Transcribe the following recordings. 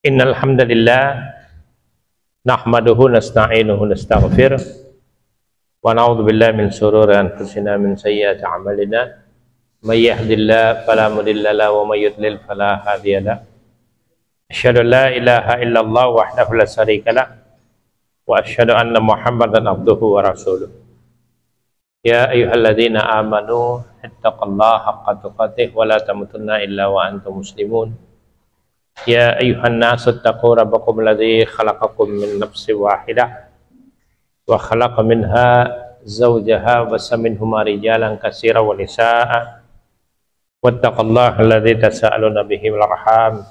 Innal hamdalillah nahmaduhu nasta'inuhu nastaghfir wa na'udzu billahi min shururi anfusina min sayyiati a'malina may yahdihillahu fala mudilla lahu wa may yudlil fala hadiya lahu asyhadu an la ilaha illallah wahdahu la syarika lah wa asyhadu anna muhammadan abduhu wa rasuluh. Ya ayyuhalladzina amanu ittaqullaha haqqa tuqatih wa la tamutunna illa wa antum muslimun. Ya ayyuhan nasu ittaqu rabbakum alladzi khalaqakum min nafsin wahidah wa khalaqa minha zawjaha wa bassa minhuma rijalan katsiran wa nisaa'a wattaqullaha alladzi tasaaluna bihi wal arham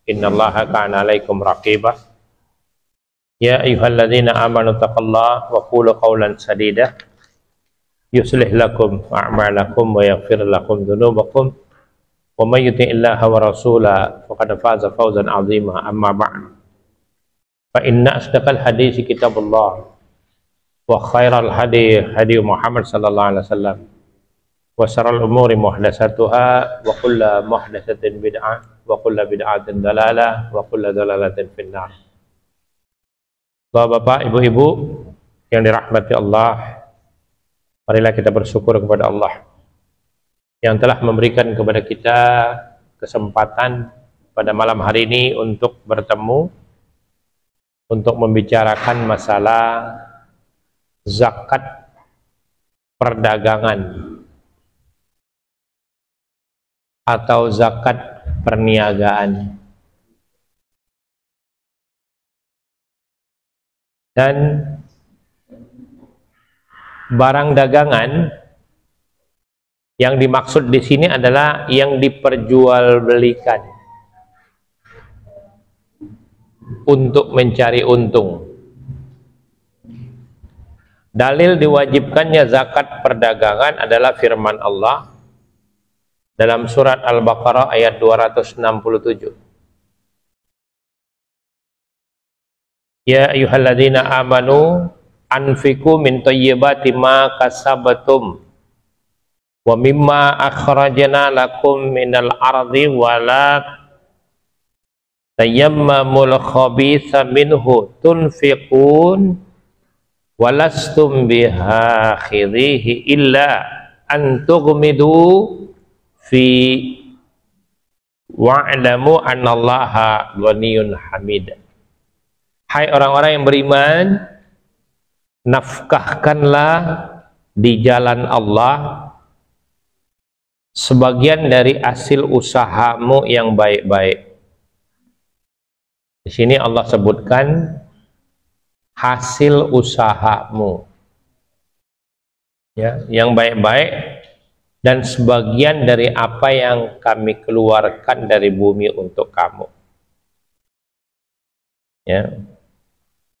innallaha kana 'alaikum raqibah. Ya ayyuhalladzina amanu taqullaha wa qulu qawlan sadida yuslih lakum a'malakum wa yaghfir lakum dhunubakum wa may yuti'illaha wa rasulahu faqad faza fawzan 'azima. Amma ba'd, fa inna asdaqal haditsi kitabullah wa khairal hadi hadi Muhammad sallallahu alaihi wasallam wa syarrul umuri muhdatsatuha wa kullu muhdatsatin bid'ah wa kullu bid'atin dalalah wa kullu dalalatin finnar. Bapak-bapak, ibu-ibu yang dirahmati Allah, marilah kita bersyukur kepada Allah yang telah memberikan kepada kita kesempatan pada malam hari ini untuk bertemu, untuk membicarakan masalah zakat perdagangan atau zakat perniagaan. Dan barang dagangan yang dimaksud di sini adalah yang diperjualbelikan untuk mencari untung. Dalil diwajibkannya zakat perdagangan adalah firman Allah dalam surat Al-Baqarah ayat 267. Ya ayyuhalladzina amanu anfiqu min thayyibati ma kasabatum wa mimma akhrajna lakum minal ardi wa la tayammamul khabitha minhu tunfiqun wa lastum bihakhidhihi illa an tughmidu fi wa'lamu annallaha ghaniyyun hamid. Hai orang-orang yang beriman, nafkahkanlah di jalan Allah sebagian dari hasil usahamu yang baik-baik. Di sini Allah sebutkan hasil usahamu, ya, yang baik-baik, dan sebagian dari apa yang kami keluarkan dari bumi untuk kamu. Ya.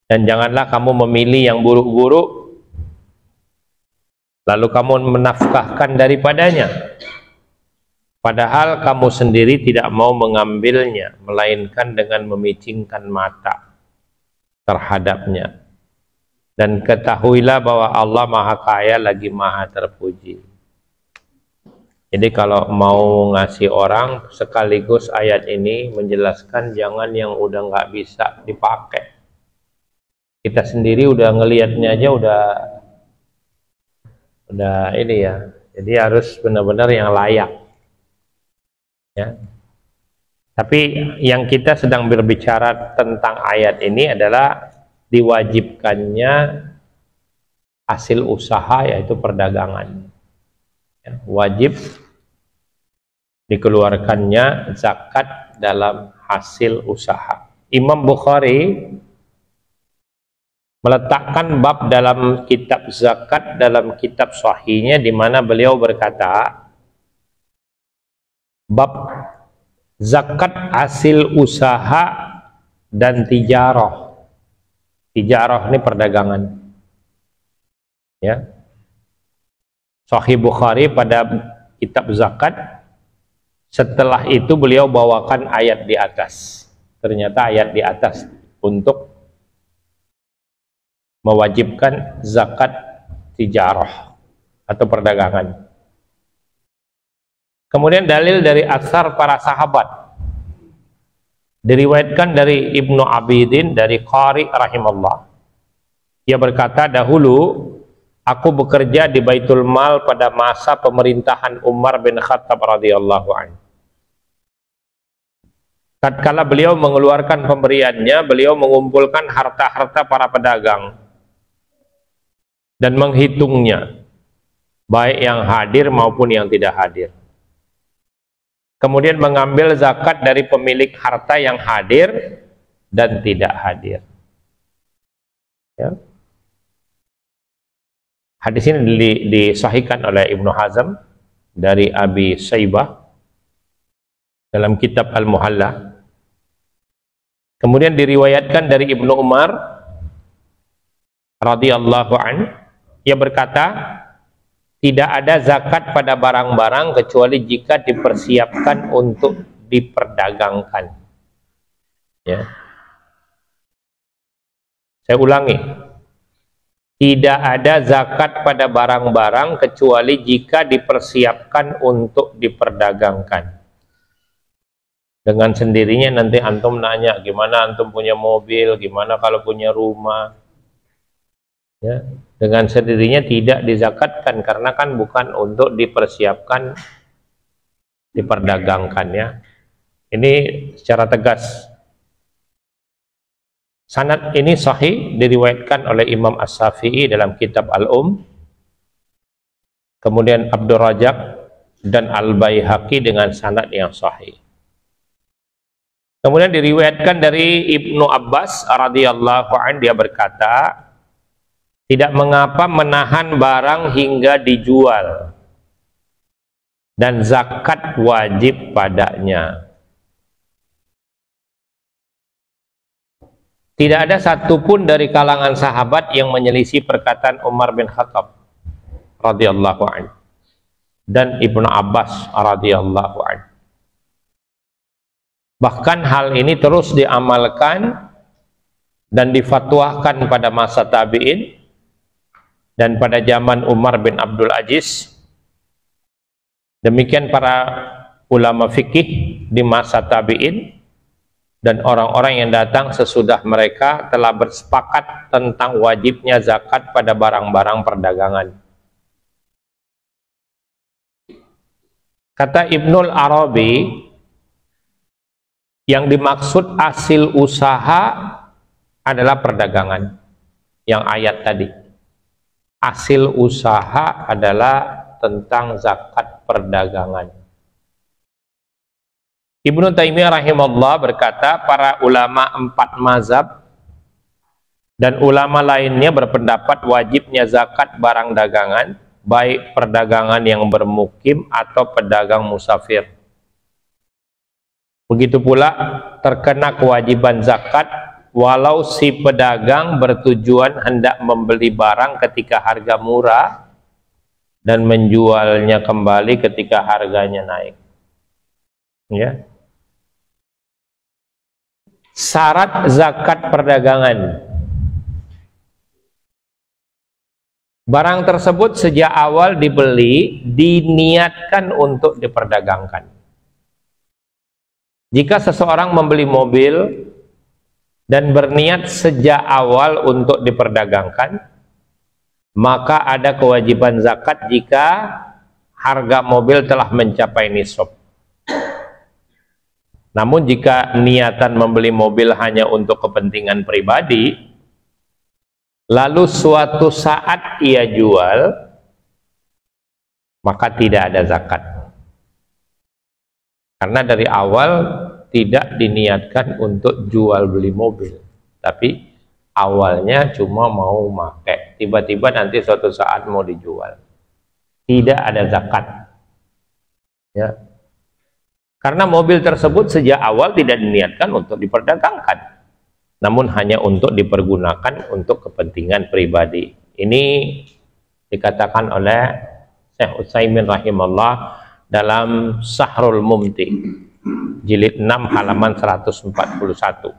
Dan janganlah kamu memilih yang buruk-buruk lalu kamu menafkahkan daripadanya, padahal kamu sendiri tidak mau mengambilnya, melainkan dengan memicingkan mata terhadapnya. Dan ketahuilah bahwa Allah Maha Kaya lagi Maha Terpuji. Jadi kalau mau ngasih orang, sekaligus ayat ini menjelaskan jangan yang udah nggak bisa dipakai. Kita sendiri udah ngelihatnya aja udah ini ya. Jadi harus benar-benar yang layak. Ya. Tapi yang kita sedang berbicara tentang ayat ini adalah diwajibkannya hasil usaha, yaitu perdagangan. Ya, wajib dikeluarkannya zakat dalam hasil usaha. Imam Bukhari meletakkan bab dalam kitab zakat dalam kitab sahihnya, di mana beliau berkata, bab zakat hasil usaha dan tijarah. Tijarah ini perdagangan. Ya. Sahih Bukhari pada kitab zakat, setelah itu beliau bawakan ayat di atas. Ternyata ayat di atas untuk mewajibkan zakat tijarah atau perdagangan. Kemudian dalil dari atsar para sahabat. Diriwayatkan dari Ibnu Abidin dari Qari rahimahullah. Ia berkata, dahulu aku bekerja di Baitul Mal pada masa pemerintahan Umar bin Khattab radhiyallahu anhu. Tatkala beliau mengeluarkan pemberiannya, beliau mengumpulkan harta-harta para pedagang dan menghitungnya, baik yang hadir maupun yang tidak hadir. Kemudian mengambil zakat dari pemilik harta yang hadir dan tidak hadir. Ya. Hadis ini disahihkan oleh Ibnu Hazm dari Abi Saibah dalam kitab Al-Muhalla. Kemudian diriwayatkan dari Ibnu Umar radhiyallahu anhu, ia berkata, tidak ada zakat pada barang-barang kecuali jika dipersiapkan untuk diperdagangkan. Ya. Saya ulangi. Tidak ada zakat pada barang-barang kecuali jika dipersiapkan untuk diperdagangkan. Dengan sendirinya nanti antum nanya, gimana antum punya mobil, gimana kalau punya rumah. Ya, dengan sendirinya tidak dizakatkan karena kan bukan untuk dipersiapkan diperdagangkan ya. Ini secara tegas. Sanad ini sahih, diriwayatkan oleh Imam As-Syafi'i dalam kitab kemudian Abdur Rajab dan Al-Baihaqi dengan sanad yang sahih. Kemudian diriwayatkan dari Ibnu Abbas radhiyallahu anhu, dia berkata, tidak mengapa menahan barang hingga dijual dan zakat wajib padanya. Tidak ada satupun dari kalangan sahabat yang menyelisih perkataan Umar bin Khattab radhiyallahu anhu dan Ibnu Abbas radhiyallahu anhu. Bahkan hal ini terus diamalkan dan difatwakan pada masa tabi'in dan pada zaman Umar bin Abdul Aziz. Demikian para ulama fikih di masa tabi'in dan orang-orang yang datang sesudah mereka telah bersepakat tentang wajibnya zakat pada barang-barang perdagangan. Kata Ibnul Arabi, yang dimaksud hasil usaha adalah perdagangan. Yang ayat tadi. Hasil usaha adalah tentang zakat perdagangan. Ibnu Taimiyah rahimahullah berkata, para ulama 4 mazhab dan ulama lainnya berpendapat wajibnya zakat barang dagangan, baik perdagangan yang bermukim atau pedagang musafir. Begitu pula terkena kewajiban zakat walau si pedagang bertujuan hendak membeli barang ketika harga murah dan menjualnya kembali ketika harganya naik. Ya. Syarat zakat perdagangan. Barang tersebut sejak awal dibeli diniatkan untuk diperdagangkan. Jika seseorang membeli mobil dan berniat sejak awal untuk diperdagangkan, maka ada kewajiban zakat jika harga mobil telah mencapai nisab. Namun jika niatan membeli mobil hanya untuk kepentingan pribadi, lalu suatu saat ia jual, maka tidak ada zakat. Karena dari awal tidak diniatkan untuk jual beli mobil, tapi awalnya cuma mau pakai, tiba-tiba nanti suatu saat mau dijual, tidak ada zakat ya, karena mobil tersebut sejak awal tidak diniatkan untuk diperdagangkan, namun hanya untuk dipergunakan untuk kepentingan pribadi. Ini dikatakan oleh Syekh Utsaimin rahimahullah dalam Sahrul Mumti jilid 6 halaman 141.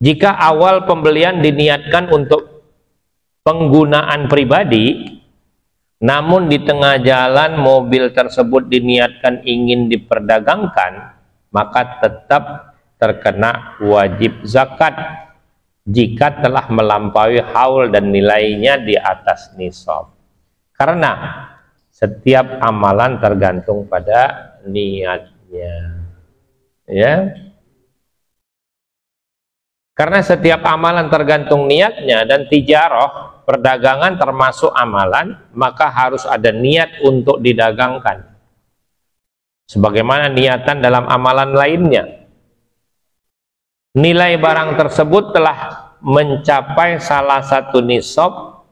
Jika awal pembelian diniatkan untuk penggunaan pribadi, namun di tengah jalan mobil tersebut diniatkan ingin diperdagangkan, maka tetap terkena wajib zakat jika telah melampaui haul dan nilainya di atas nisab. Karena setiap amalan tergantung pada niatnya. Ya. Karena setiap amalan tergantung niatnya, dan tijarah, perdagangan termasuk amalan, maka harus ada niat untuk didagangkan. Sebagaimana niatan dalam amalan lainnya. Nilai barang tersebut telah mencapai salah satu nisab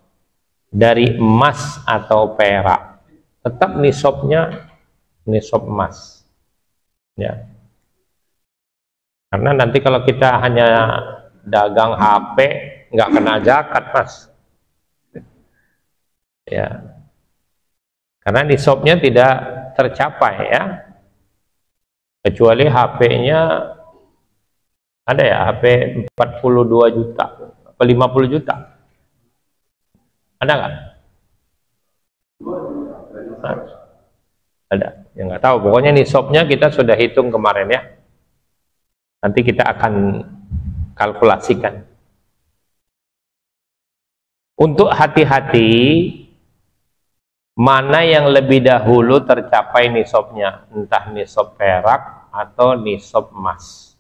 dari emas atau perak. Tetap nisabnya nisab emas. Ya. Karena nanti kalau kita hanya dagang HP nggak kena zakat, Mas. Ya. Karena nisabnya tidak tercapai, ya. Kecuali HP-nya ada ya, HP 42 juta, apa 50 juta. Ada nggak? Ada. Ya nggak tahu. Pokoknya nisabnya kita sudah hitung kemarin, ya. Nanti kita akan kalkulasikan. Untuk hati-hati, mana yang lebih dahulu tercapai nisabnya, entah nisab perak atau nisab emas.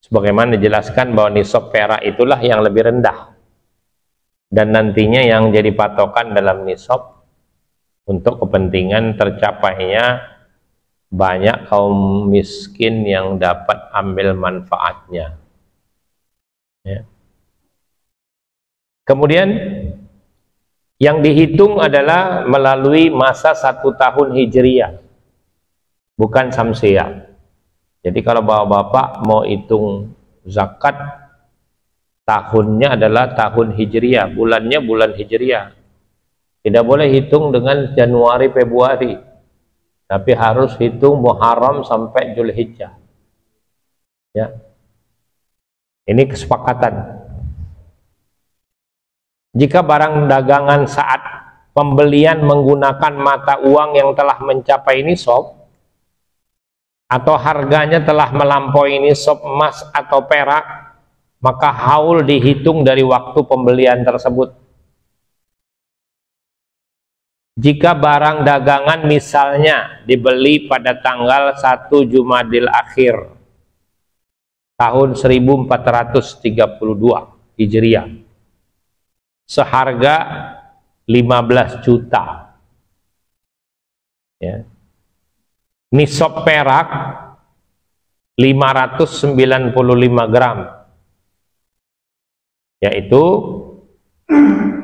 Sebagaimana dijelaskan bahwa nisab perak itulah yang lebih rendah, dan nantinya yang jadi patokan dalam nisab untuk kepentingan tercapainya banyak kaum miskin yang dapat ambil manfaatnya. Ya. Kemudian yang dihitung adalah melalui masa 1 tahun Hijriyah, bukan Samsiyah. Jadi kalau bapak-bapak mau hitung zakat, tahunnya adalah tahun Hijriyah, bulannya bulan Hijriyah. Tidak boleh hitung dengan Januari, Februari, tapi harus hitung Muharram sampai Zulhijjah. Ya. Ini kesepakatan. Jika barang dagangan saat pembelian menggunakan mata uang yang telah mencapai nisab, atau harganya telah melampaui nisab emas atau perak, maka haul dihitung dari waktu pembelian tersebut. Jika barang dagangan misalnya dibeli pada tanggal 1 Jumadil Akhir tahun 1432 Hijriah seharga 15 juta, ya. Nisab perak 595 gram, yaitu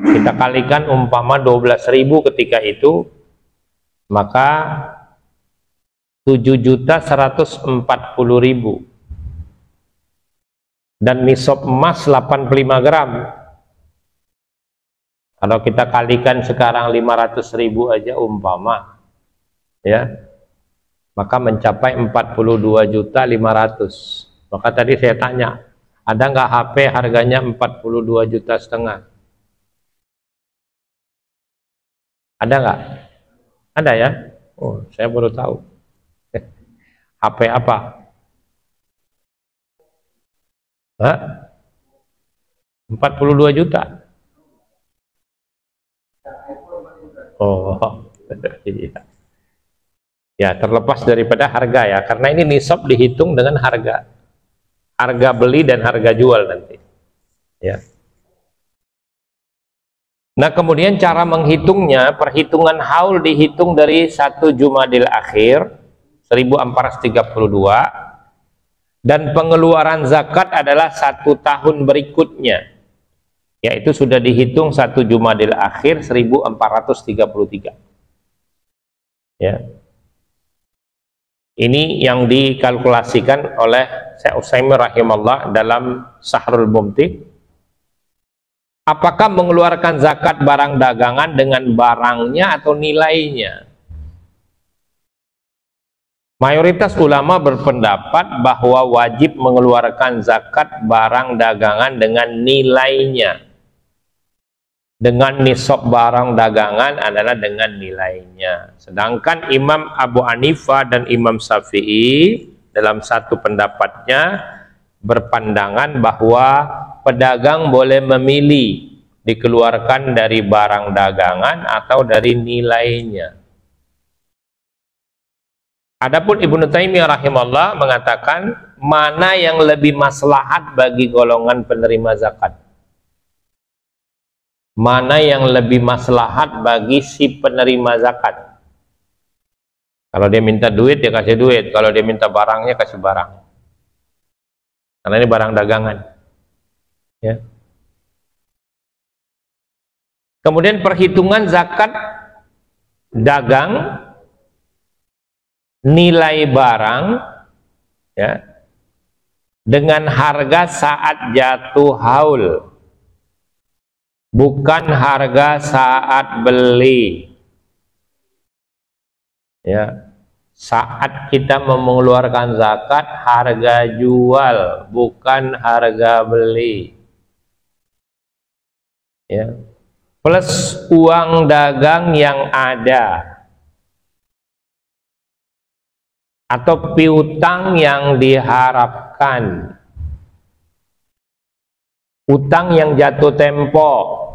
kita kalikan umpama 12.000 ketika itu, maka 7.140.000, dan nisab emas 85 gram. Kalau kita kalikan sekarang 500.000 aja umpama, ya, maka mencapai 42.500.000. Maka tadi saya tanya, ada nggak HP harganya 42,5 juta? Ada nggak? Ada, ya? Oh, saya baru tahu. HP apa? Hah? 42 juta. Oh, iya. Ya, terlepas daripada harga, ya, karena ini nisab dihitung dengan harga beli dan harga jual nanti, ya. Nah, kemudian cara menghitungnya, perhitungan haul dihitung dari 1 Jumadil Akhir 1432, dan pengeluaran zakat adalah 1 tahun berikutnya, yaitu sudah dihitung 1 Jumadil Akhir 1433. Ya. Ini yang dikalkulasikan oleh Syekh Utsaimin rahimahullah dalam Sahrul Mumti. Apakah mengeluarkan zakat barang dagangan dengan barangnya atau nilainya? Mayoritas ulama berpendapat bahwa wajib mengeluarkan zakat barang dagangan dengan nilainya. dengan nisab barang dagangan adalah dengan nilainya. Sedangkan Imam Abu Hanifah dan Imam Syafi'i dalam satu pendapatnya berpandangan bahwa pedagang boleh memilih dikeluarkan dari barang dagangan atau dari nilainya. Adapun Ibnu Taimiyah rahimahullah mengatakan mana yang lebih maslahat bagi golongan penerima zakat. Mana yang lebih maslahat bagi si penerima zakat. Kalau dia minta duit, dia kasih duit. Kalau dia minta barangnya, kasih barang. Karena ini barang dagangan. Ya. Kemudian perhitungan zakat dagang, nilai barang, ya, dengan harga saat jatuh haul. Bukan harga saat beli. Ya. Saat kita mengeluarkan zakat, harga jual, bukan harga beli. Ya. Plus uang dagang yang ada. Atau piutang yang diharapkan. Utang yang jatuh tempo.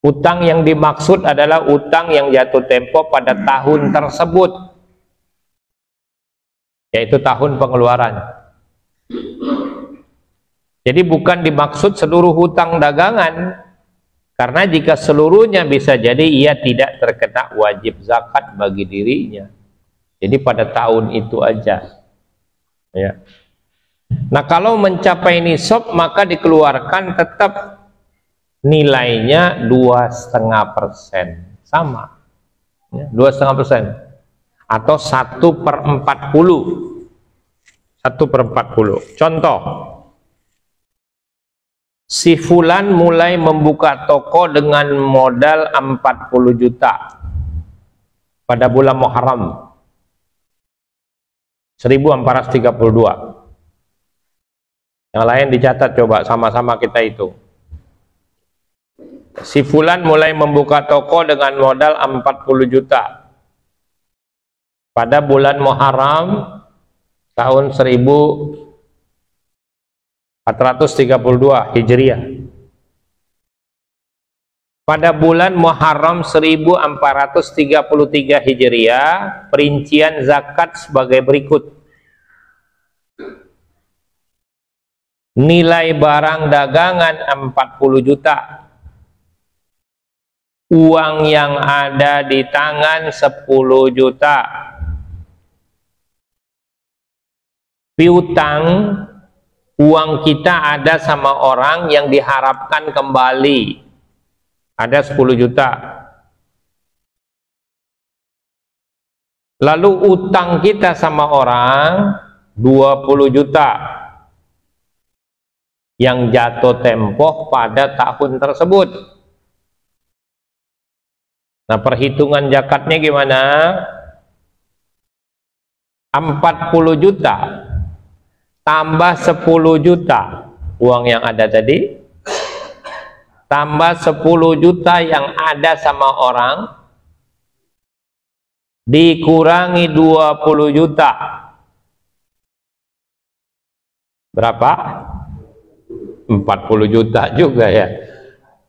Utang yang dimaksud adalah utang yang jatuh tempo pada tahun tersebut, yaitu tahun pengeluaran. Jadi bukan dimaksud seluruh hutang dagangan, karena jika seluruhnya bisa jadi ia tidak terkena wajib zakat bagi dirinya. Jadi pada tahun itu aja. Ya. Nah, kalau mencapai nisab maka dikeluarkan tetap nilainya 2,5%, sama, ya, 2,5% atau 1/40. 1/40. Contoh, si fulan mulai membuka toko dengan modal 40 juta pada bulan Muharram 1432. Yang lain dicatat, coba sama-sama kita hitung. Si fulan mulai membuka toko dengan modal 40 juta pada bulan Muharram tahun 1432 Hijriah. Pada bulan Muharram 1433 Hijriah, perincian zakat sebagai berikut. Nilai barang dagangan 40 juta. Uang yang ada di tangan 10 juta. Piutang, uang kita ada sama orang yang diharapkan kembali. Ada 10 juta. Lalu utang kita sama orang 20 juta. Yang jatuh tempo pada tahun tersebut. Nah, perhitungan zakatnya gimana? 40 juta tambah 10 juta uang yang ada tadi, tambah 10 juta yang ada sama orang, dikurangi 20 juta. Berapa? 40 juta juga ya.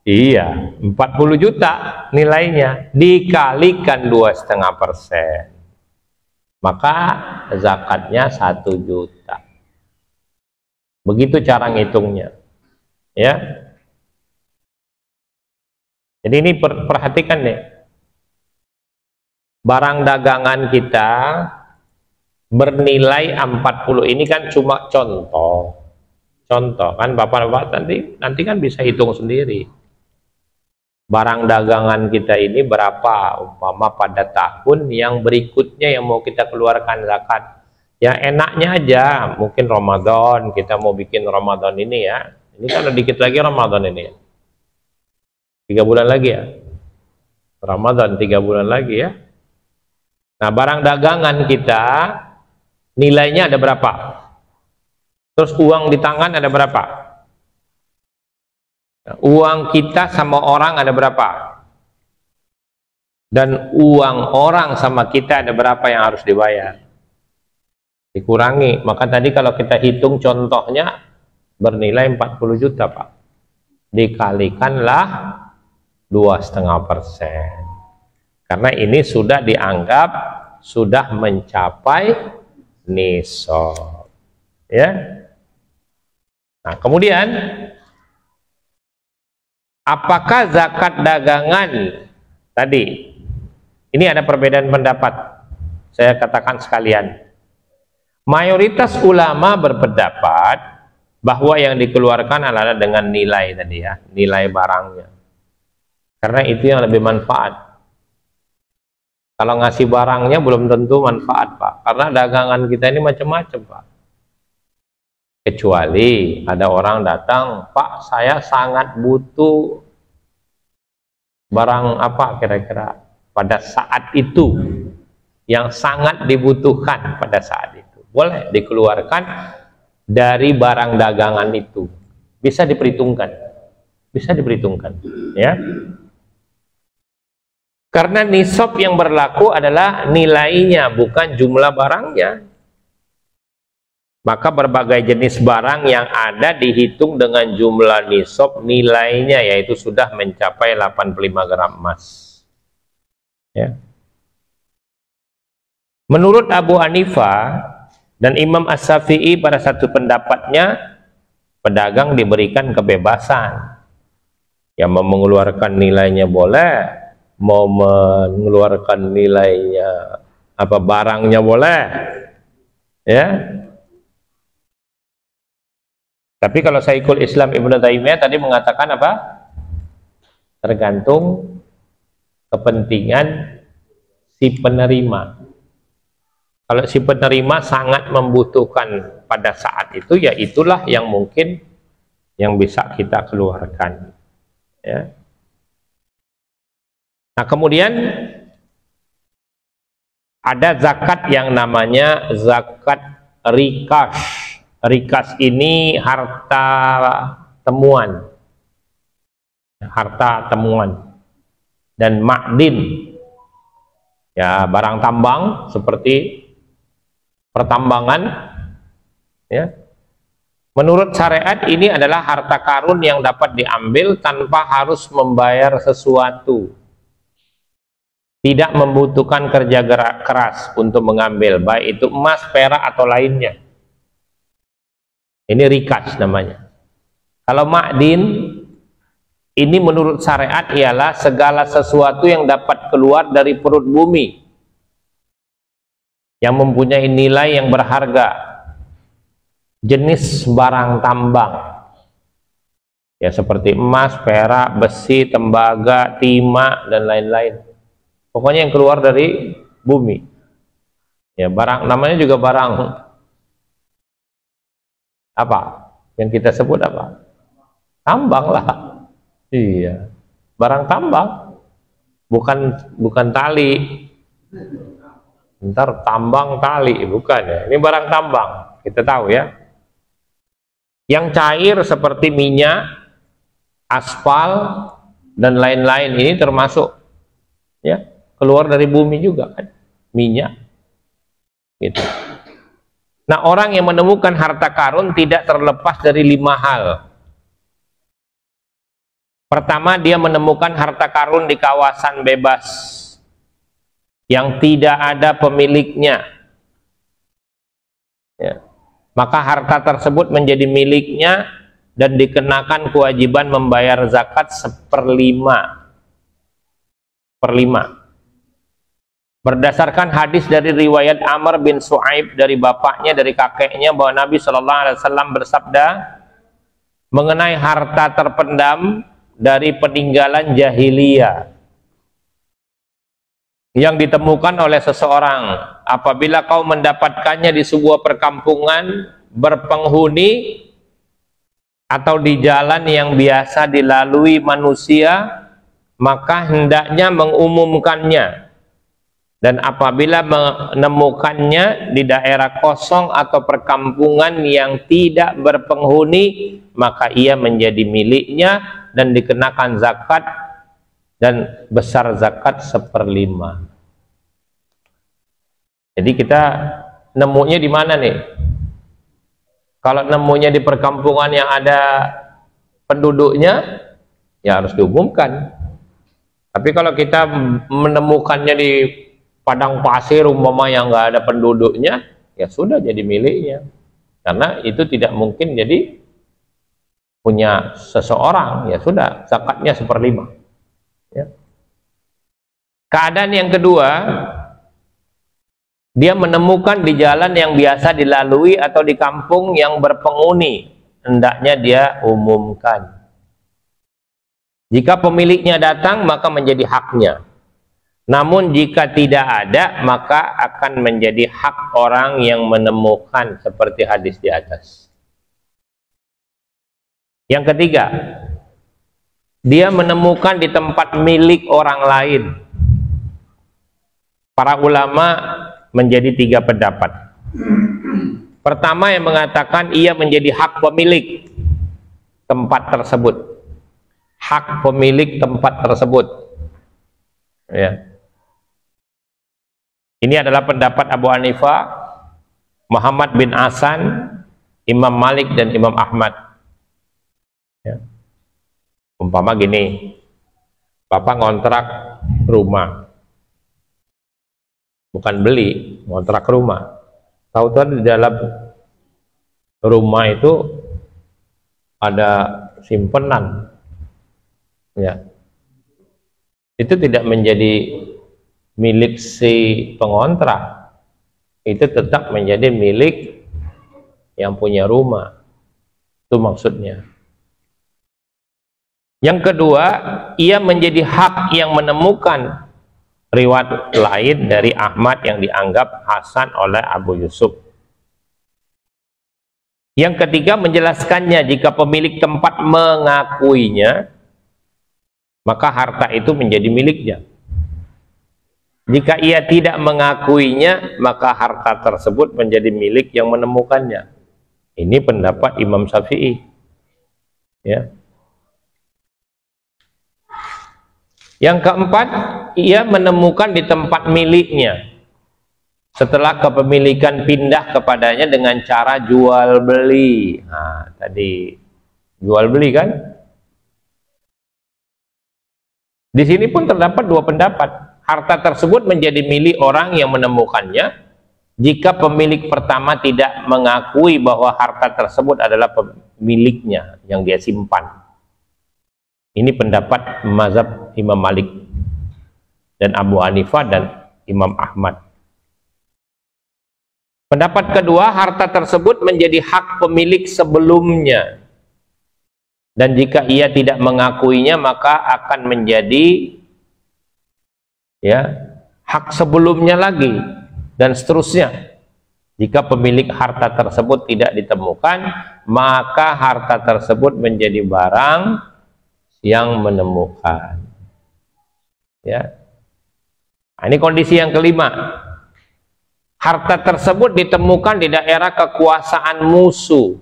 Iya, 40 juta nilainya, dikalikan 2,5%, maka zakatnya 1 juta. Begitu cara ngitungnya, ya. Jadi ini perhatikan nih, barang dagangan kita bernilai 40, ini kan cuma contoh kan bapak-bapak, nanti kan bisa hitung sendiri. Barang dagangan kita ini berapa umpama pada tahun yang berikutnya yang mau kita keluarkan zakat. Ya enaknya aja, mungkin Ramadan, kita mau bikin Ramadan ini ya. Ini kan dikit lagi Ramadan ini ya. 3 bulan lagi ya. Ramadan 3 bulan lagi ya. Nah, barang dagangan kita nilainya ada berapa? Terus uang di tangan ada berapa? Uang kita sama orang ada berapa? Dan uang orang sama kita ada berapa yang harus dibayar? Dikurangi. Maka tadi kalau kita hitung contohnya bernilai 40 juta Pak, dikalikanlah 2,5%, karena ini sudah dianggap sudah mencapai nisab, ya. Nah, kemudian apakah zakat dagangan tadi? Ini ada perbedaan pendapat. Saya katakan sekalian, mayoritas ulama berpendapat bahwa yang dikeluarkan adalah dengan nilai tadi ya, nilai barangnya. Karena itu yang lebih manfaat. Kalau ngasih barangnya belum tentu manfaat Pak, karena dagangan kita ini macam-macam Pak. Kecuali ada orang datang, Pak saya sangat butuh barang apa kira-kira pada saat itu, yang sangat dibutuhkan pada saat itu, boleh dikeluarkan dari barang dagangan itu, bisa diperhitungkan, ya. Karena nisab yang berlaku adalah nilainya, bukan jumlah barangnya. Maka berbagai jenis barang yang ada dihitung dengan jumlah nisab nilainya, yaitu sudah mencapai 85 gram emas, ya. Menurut Abu Hanifah dan Imam As-Syafi'i pada satu pendapatnya, pedagang diberikan kebebasan. Yang mau mengeluarkan nilainya boleh, mau mengeluarkan nilainya apa barangnya boleh, ya. Tapi kalau Syekhul Islam Ibnu Taimiyah tadi mengatakan apa? Tergantung kepentingan si penerima. Kalau si penerima sangat membutuhkan pada saat itu, ya itulah yang mungkin yang bisa kita keluarkan, ya. Nah, kemudian ada zakat yang namanya zakat rikas. Rikas ini harta temuan, dan ma'din, ya, barang tambang seperti pertambangan, ya. Menurut syariat ini adalah harta karun yang dapat diambil tanpa harus membayar sesuatu, tidak membutuhkan kerja keras untuk mengambil, baik itu emas, perak atau lainnya. Ini rikas namanya. Kalau ma'din ini menurut syariat ialah segala sesuatu yang dapat keluar dari perut bumi, yang mempunyai nilai yang berharga, jenis barang tambang, ya, seperti emas, perak, besi, tembaga, timah dan lain-lain. Pokoknya yang keluar dari bumi, ya. Barang namanya juga barang apa yang kita sebut apa? Tambang lah, iya, barang tambang, bukan tali. Ntar tambang tali, bukan ya. Ini barang tambang, kita tahu ya. Yang cair seperti minyak, aspal dan lain-lain ini termasuk, ya, keluar dari bumi juga kan, minyak, gitu. Nah, orang yang menemukan harta karun tidak terlepas dari 5 hal. Pertama, dia menemukan harta karun di kawasan bebas yang tidak ada pemiliknya, ya. Maka harta tersebut menjadi miliknya dan dikenakan kewajiban membayar zakat 1/5. Berdasarkan hadis dari riwayat Amr bin Su'aib dari bapaknya, dari kakeknya, bahwa Nabi SAW bersabda mengenai harta terpendam dari peninggalan jahiliyah yang ditemukan oleh seseorang, apabila kau mendapatkannya di sebuah perkampungan berpenghuni atau di jalan yang biasa dilalui manusia, maka hendaknya mengumumkannya. Dan apabila menemukannya di daerah kosong atau perkampungan yang tidak berpenghuni, maka ia menjadi miliknya dan dikenakan zakat, dan besar zakat 1/5. Jadi kita nemunya di mana nih? Kalau nemunya di perkampungan yang ada penduduknya, ya harus diumumkan. Tapi kalau kita menemukannya di padang pasir umpama yang nggak ada penduduknya, ya sudah jadi miliknya. Karena itu tidak mungkin jadi punya seseorang, ya sudah zakatnya 1/5. Ya. Keadaan yang kedua, dia menemukan di jalan yang biasa dilalui atau di kampung yang berpenghuni, hendaknya dia umumkan. Jika pemiliknya datang, maka menjadi haknya. Namun jika tidak ada, maka akan menjadi hak orang yang menemukan, seperti hadis di atas. Yang ketiga, dia menemukan di tempat milik orang lain. Para ulama menjadi 3 pendapat. Pertama yang mengatakan ia menjadi hak pemilik tempat tersebut. Hak pemilik tempat tersebut. Ya. Ini adalah pendapat Abu Hanifah, Muhammad bin Hasan, Imam Malik, dan Imam Ahmad. Ya. Umpama gini, Bapak ngontrak rumah, bukan beli, ngontrak rumah. Tahu-tahu di dalam rumah itu ada simpenan, ya, itu tidak menjadi milik si pengontrak, itu tetap menjadi milik yang punya rumah. Itu maksudnya. Yang kedua, ia menjadi hak yang menemukan. Riwayat lain dari Ahmad yang dianggap hasan oleh Abu Yusuf. Yang ketiga, menjelaskannya jika pemilik tempat mengakuinya, maka harta itu menjadi miliknya. Jika ia tidak mengakuinya, maka harta tersebut menjadi milik yang menemukannya. Ini pendapat Imam Syafi'i. Ya. Yang keempat, ia menemukan di tempat miliknya setelah kepemilikan pindah kepadanya dengan cara jual beli. Nah, tadi jual beli kan? Di sini pun terdapat 2 pendapat. Harta tersebut menjadi milik orang yang menemukannya jika pemilik pertama tidak mengakui bahwa harta tersebut adalah miliknya yang dia simpan. Ini pendapat mazhab Imam Malik dan Abu Hanifah dan Imam Ahmad. Pendapat kedua, harta tersebut menjadi hak pemilik sebelumnya. Dan jika ia tidak mengakuinya, maka akan menjadi hak sebelumnya lagi, dan seterusnya. Jika pemilik harta tersebut tidak ditemukan, maka harta tersebut menjadi barang yang menemukan. Ya. Nah, ini kondisi yang kelima. Harta tersebut ditemukan di daerah kekuasaan musuh.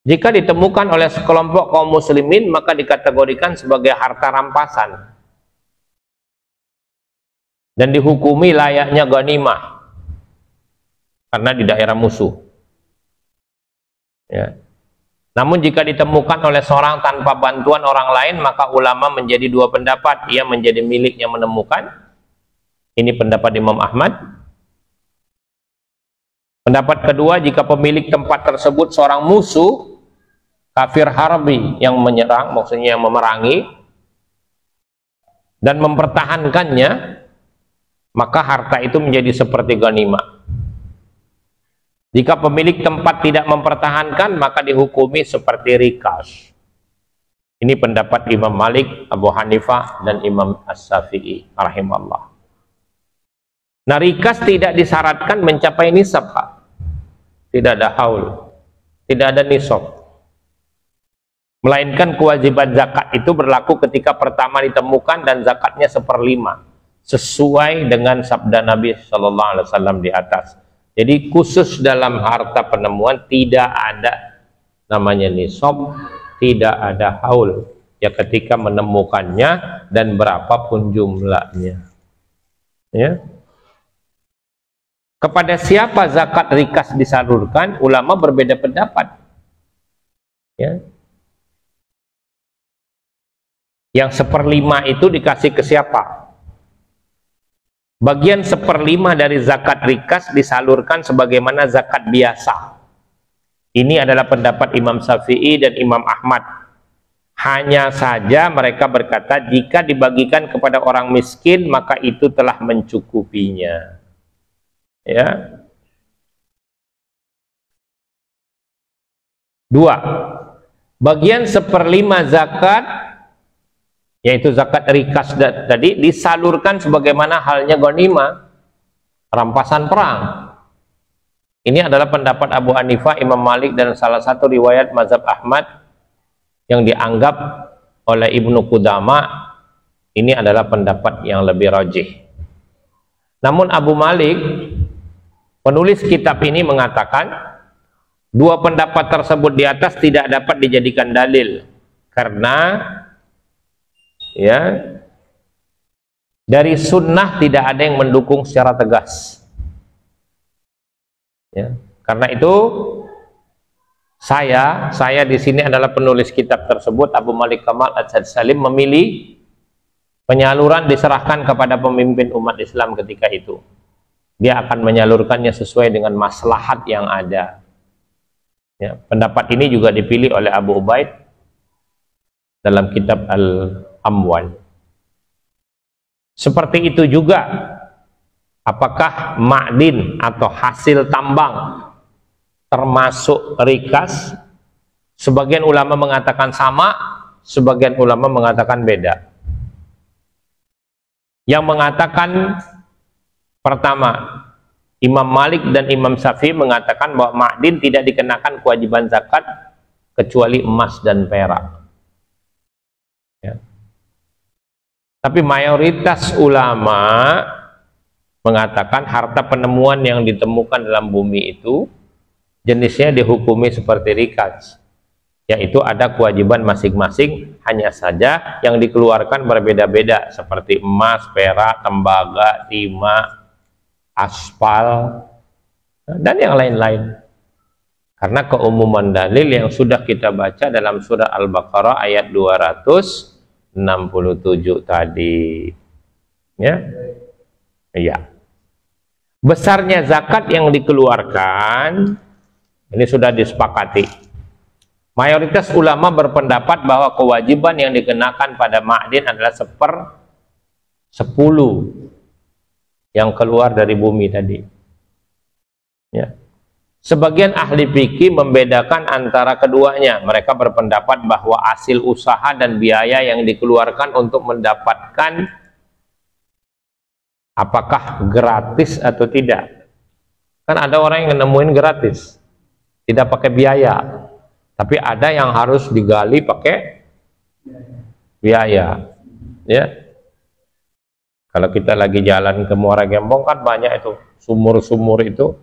Jika ditemukan oleh sekelompok kaum muslimin, maka dikategorikan sebagai harta rampasan dan dihukumi layaknya ghanimah karena di daerah musuh. Ya. Namun jika ditemukan oleh seorang tanpa bantuan orang lain, maka ulama menjadi 2 pendapat. Ia menjadi milik yang menemukan. Ini pendapat Imam Ahmad. Pendapat kedua, jika pemilik tempat tersebut seorang musuh, kafir harbi yang menyerang, maksudnya yang memerangi dan mempertahankannya, maka harta itu menjadi seperti ghanimah. Jika pemilik tempat tidak mempertahankan, maka dihukumi seperti rikas. Ini pendapat Imam Malik, Abu Hanifah, dan Imam As-Syafi'i rahimahullah. Nah, rikas tidak disyaratkan mencapai nisab, Pak. Tidak ada haul, tidak ada nisab. Melainkan kewajiban zakat itu berlaku ketika pertama ditemukan dan zakatnya 1/5, sesuai dengan sabda Nabi Shallallahu Alaihi Wasallam di atas. Jadi khusus dalam harta penemuan tidak ada namanya nisab, tidak ada haul ya ketika menemukannya dan berapapun jumlahnya. Ya. Kepada siapa zakat rikas disalurkan, ulama berbeda pendapat. Ya. Yang 1/5 itu dikasih ke siapa? Bagian 1/5 dari zakat rikas disalurkan sebagaimana zakat biasa. Ini adalah pendapat Imam Syafi'i dan Imam Ahmad. Hanya saja mereka berkata jika dibagikan kepada orang miskin maka itu telah mencukupinya. Ya. 2. Bagian 1/5 zakat, yaitu zakat rikas tadi, disalurkan sebagaimana halnya ghanimah, rampasan perang. Ini adalah pendapat Abu Hanifah, Imam Malik, dan salah satu riwayat mazhab Ahmad yang dianggap oleh Ibnu Qudama. Ini adalah pendapat yang lebih rajih. Namun Abu Malik, penulis kitab ini, mengatakan dua pendapat tersebut di atas tidak dapat dijadikan dalil karena ya dari sunnah tidak ada yang mendukung secara tegas. Ya, karena itu saya di sini adalah penulis kitab tersebut, Abu Malik Kamal As-Salim, memilih penyaluran diserahkan kepada pemimpin umat Islam ketika itu. Dia akan menyalurkannya sesuai dengan maslahat yang ada. Ya, pendapat ini juga dipilih oleh Abu Ubaid dalam kitab Al-Amwal. Seperti itu juga, apakah ma'din atau hasil tambang termasuk rikas? Sebagian ulama mengatakan sama, sebagian ulama mengatakan beda. Yang mengatakan pertama, Imam Malik dan Imam Syafi'i mengatakan bahwa ma'din tidak dikenakan kewajiban zakat kecuali emas dan perak. Ya. Tapi mayoritas ulama mengatakan harta penemuan yang ditemukan dalam bumi itu jenisnya dihukumi seperti rikas, yaitu ada kewajiban masing-masing, hanya saja yang dikeluarkan berbeda-beda seperti emas, perak, tembaga, timah, aspal, dan yang lain-lain. Karena keumuman dalil yang sudah kita baca dalam surah Al-Baqarah ayat 267 tadi. Ya. Iya. Besarnya zakat yang dikeluarkan ini sudah disepakati. Mayoritas ulama berpendapat bahwa kewajiban yang dikenakan pada ma'din adalah 1/10 yang keluar dari bumi tadi. Ya. Sebagian ahli fikih membedakan antara keduanya. Mereka berpendapat bahwa hasil usaha dan biaya yang dikeluarkan untuk mendapatkan apakah gratis atau tidak. Kan ada orang yang nemuin gratis, tidak pakai biaya. Tapi ada yang harus digali pakai biaya. Ya. Kalau kita lagi jalan ke Muara Gembong kan banyak itu sumur-sumur itu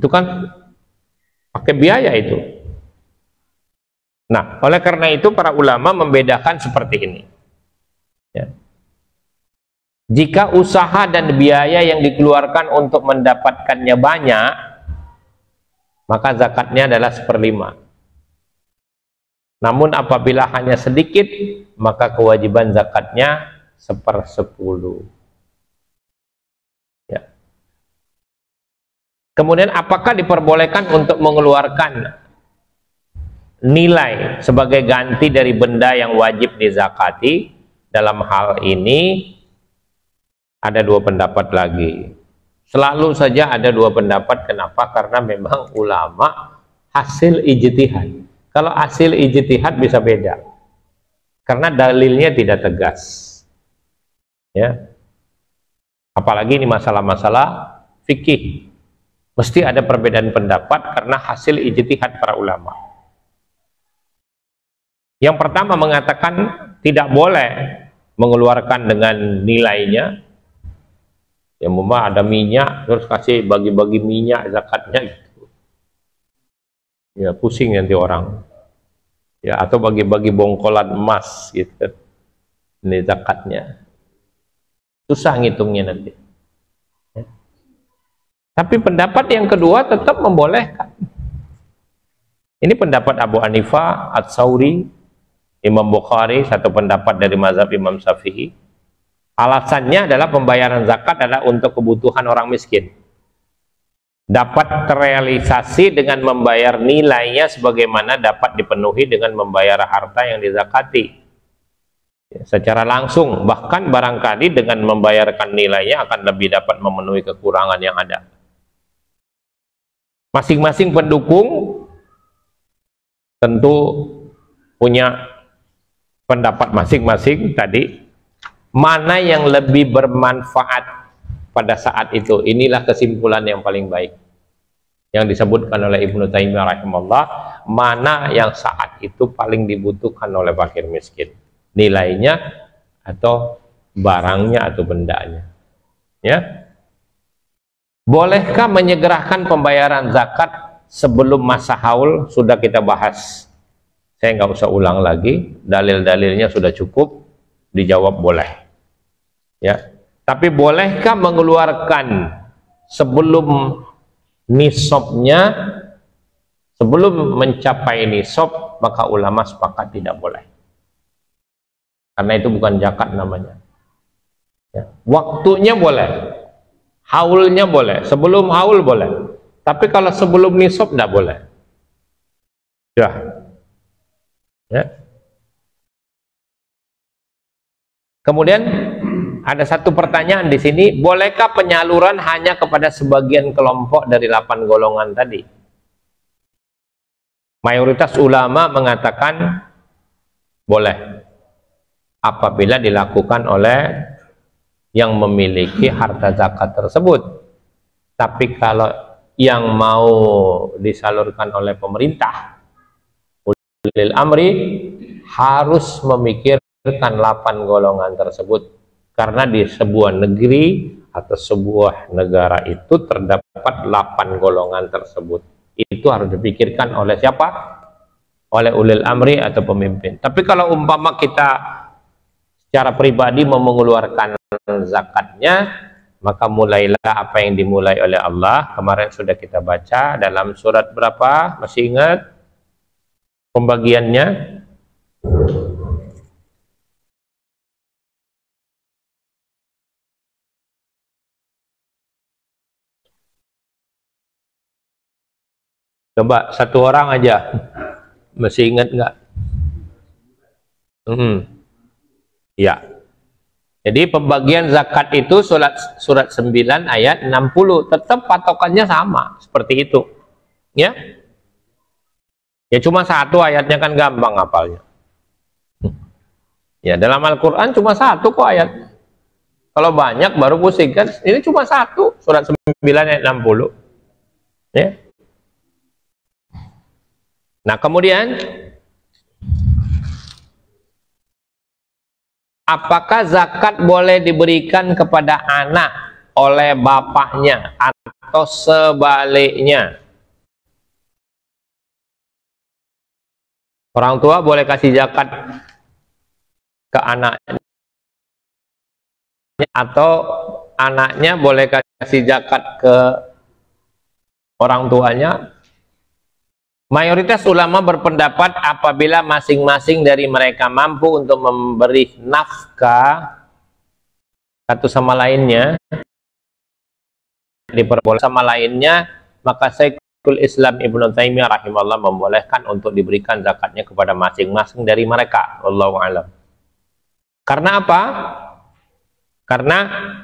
kan pakai biaya itu. Nah, oleh karena itu para ulama membedakan seperti ini. Ya. Jika usaha dan biaya yang dikeluarkan untuk mendapatkannya banyak, maka zakatnya adalah 1/5. Namun apabila hanya sedikit, maka kewajiban zakatnya 1/10. Ya. Kemudian apakah diperbolehkan untuk mengeluarkan nilai sebagai ganti dari benda yang wajib dizakati? Dalam hal ini ada dua pendapat lagi. Selalu saja ada dua pendapat. Kenapa? Karena memang ulama hasil ijtihad. Kalau hasil ijtihad bisa beda, karena dalilnya tidak tegas. Ya. Apalagi ini masalah-masalah fikih, mesti ada perbedaan pendapat karena hasil ijtihad para ulama. Yang pertama mengatakan tidak boleh mengeluarkan dengan nilainya. Ya, umpama ada minyak terus kasih bagi-bagi minyak zakatnya gitu. Ya pusing nanti orang. Ya, atau bagi-bagi bongkolan emas gitu. Ini zakatnya. Susah ngitungnya nanti. Ya. Tapi pendapat yang kedua tetap membolehkan. Ini pendapat Abu Hanifah, Ats-Tsauri, Imam Bukhari, satu pendapat dari mazhab Imam Syafi'i. Alasannya adalah pembayaran zakat adalah untuk kebutuhan orang miskin. Dapat terrealisasi dengan membayar nilainya sebagaimana dapat dipenuhi dengan membayar harta yang dizakati. Ya, secara langsung, bahkan barangkali dengan membayarkan nilainya akan lebih dapat memenuhi kekurangan yang ada. Masing-masing pendukung tentu punya pendapat masing-masing tadi, mana yang lebih bermanfaat pada saat itu. Inilah kesimpulan yang paling baik yang disebutkan oleh Ibnu Taimiyah rahimahullah, mana yang saat itu paling dibutuhkan oleh fakir miskin, nilainya atau barangnya atau bendanya. Ya, bolehkah menyegerakan pembayaran zakat sebelum masa haul? Sudah kita bahas, saya nggak usah ulang lagi, dalil-dalilnya sudah cukup. Dijawab boleh. Ya, tapi bolehkah mengeluarkan sebelum nisabnya, sebelum mencapai nisab? Maka ulama sepakat tidak boleh, karena itu bukan zakat namanya. Ya. Waktunya boleh, haulnya boleh, sebelum haul boleh, tapi kalau sebelum nisab tidak boleh. Ya. Kemudian ada satu pertanyaan di sini, bolehkah penyaluran hanya kepada sebagian kelompok dari 8 golongan tadi? Mayoritas ulama mengatakan boleh apabila dilakukan oleh yang memiliki harta zakat tersebut. Tapi kalau yang mau disalurkan oleh pemerintah, ulil amri, harus memikirkan 8 golongan tersebut, karena di sebuah negeri atau sebuah negara itu terdapat 8 golongan tersebut. Itu harus dipikirkan oleh siapa? Oleh ulil amri atau pemimpin. Tapi kalau umpama kita secara pribadi mau mengeluarkan zakatnya, maka mulailah apa yang dimulai oleh Allah. Kemarin sudah kita baca dalam surat berapa? Masih ingat pembagiannya? Coba satu orang aja, masih ingat nggak? Ya. Jadi pembagian zakat itu surat 9 ayat 60, tetap patokannya sama seperti itu. Ya. Ya cuma satu ayatnya, kan gampang hafalnya. Ya, dalam Al-Qur'an cuma satu kok ayat. Kalau banyak baru pusing kan. Ini cuma satu, surat 9 ayat 60. Ya. Nah, kemudian apakah zakat boleh diberikan kepada anak oleh bapaknya atau sebaliknya? Orang tua boleh kasih zakat ke anaknya atau anaknya boleh kasih zakat ke orang tuanya? Mayoritas ulama berpendapat apabila masing-masing dari mereka mampu untuk memberi nafkah satu sama lainnya, diperbolehkan sama lainnya, maka Syekhul Islam Ibnu Taimiyah rahimahullah membolehkan untuk diberikan zakatnya kepada masing-masing dari mereka. Wallahu a'lam. Karena apa? Karena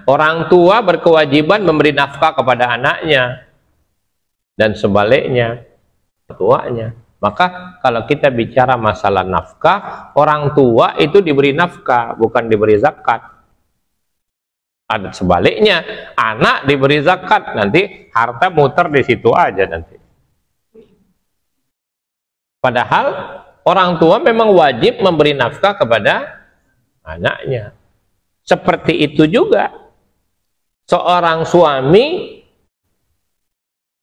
orang tua berkewajiban memberi nafkah kepada anaknya dan sebaliknya tuanya. Maka kalau kita bicara masalah nafkah, orang tua itu diberi nafkah, bukan diberi zakat. Ada sebaliknya, anak diberi zakat, nanti harta muter di situ aja nanti. Padahal orang tua memang wajib memberi nafkah kepada anaknya. Seperti itu juga seorang suami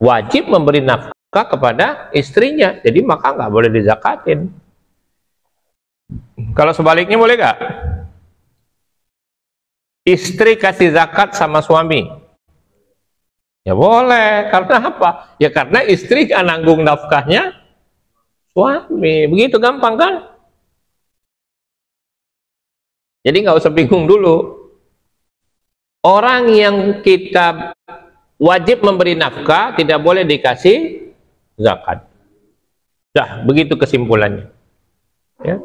wajib memberi nafkah kepada istrinya, jadi maka nggak boleh dizakatin. Kalau sebaliknya boleh gak? Istri kasih zakat sama suami. Ya boleh, karena apa? Ya karena istri kan nanggung nafkahnya suami. Begitu gampang kan? Jadi nggak usah bingung dulu. Orang yang kita wajib memberi nafkah tidak boleh dikasih zakat. Dah, begitu kesimpulannya. Ya.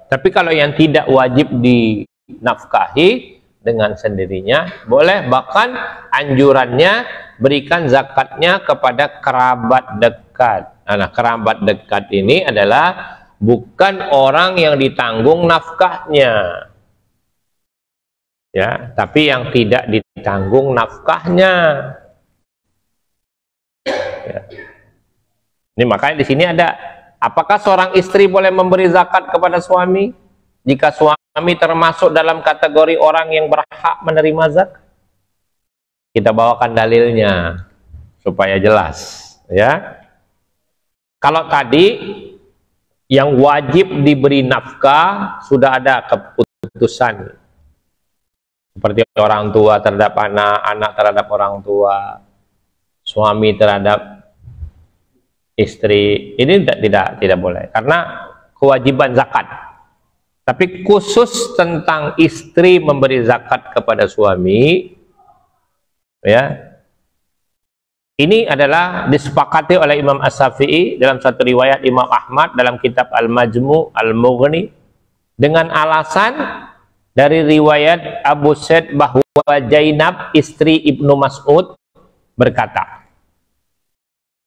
Tapi kalau yang tidak wajib dinafkahi dengan sendirinya boleh, bahkan anjurannya berikan zakatnya kepada kerabat dekat. Nah, kerabat dekat ini adalah bukan orang yang ditanggung nafkahnya, ya, tapi yang tidak ditanggung nafkahnya. Ya. Ini makanya di sini ada, apakah seorang istri boleh memberi zakat kepada suami jika suami termasuk dalam kategori orang yang berhak menerima zakat? Kita bawakan dalilnya supaya jelas, ya. Kalau tadi yang wajib diberi nafkah sudah ada keputusan, seperti orang tua terhadap anak, anak terhadap orang tua, suami terhadap istri, ini tidak boleh karena kewajiban zakat. Tapi khusus tentang istri memberi zakat kepada suami, ya, ini adalah disepakati oleh Imam As-Syafi'i dalam satu riwayat Imam Ahmad dalam kitab Al-Majmu' Al-Mughni, dengan alasan dari riwayat Abu Said bahwa Zainab istri Ibnu Mas'ud berkata,